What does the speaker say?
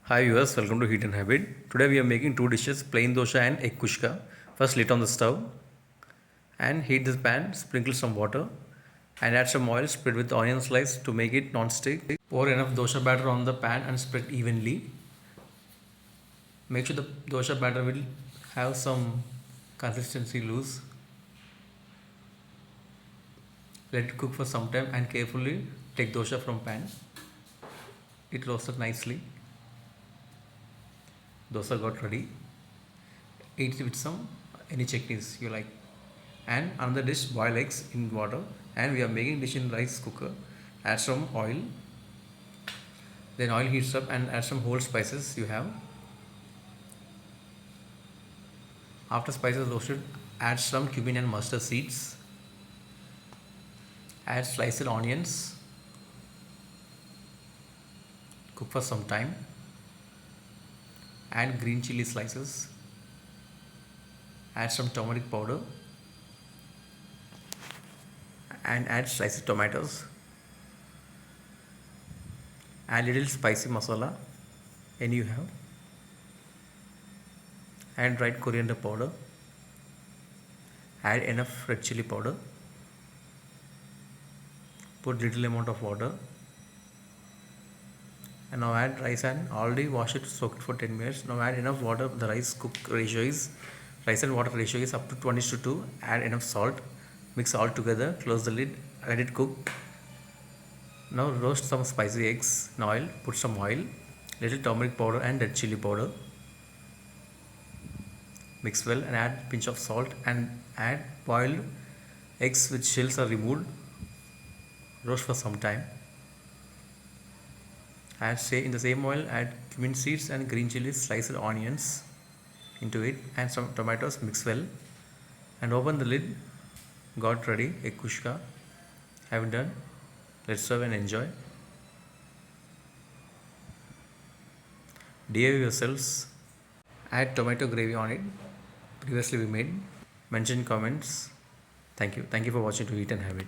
Hi viewers, welcome to Heat and Habit. Today we are making two dishes, plain dosa and egg kushka. First lit on the stove and heat this pan, sprinkle some water and add some oil, spread with onion slice to make it non-stick. Pour enough dosa batter on the pan and spread evenly. Make sure the dosa batter will have some consistency loose. Let it cook for some time and carefully take dosa from pan. It roasted nicely. Dosa got ready. Eat it with some any chutneys you like. And another dish, boil eggs in water, and we are making dish in rice cooker. Add some oil, then oil heats up and add some whole spices you have. After spices roasted, add some cumin and mustard seeds. Add sliced onions. Cook for some time. Add green chili slices. Add some turmeric powder and add sliced tomatoes. Add little spicy masala any you have. Add dried coriander powder. Add enough red chili powder. Put little amount of water. And now add rice and already wash it, soak it for 10 minutes. Now add enough water. The rice and water ratio is up to 20:2. Add enough salt. Mix all together. Close the lid. Let it cook. Now roast some spicy eggs in oil. Put some oil, little turmeric powder and red chili powder. Mix well and add pinch of salt and add boiled eggs with shells are removed. Roast for some time. In the same oil, add cumin seeds and green chilies, sliced onions into it and some tomatoes. Mix well and open the lid. Got ready egg kushka. Have it done. Let's serve and enjoy. DIY yourselves. Add tomato gravy on it. Previously we made. Mention comments. Thank you. Thank you for watching To Eat and Have It.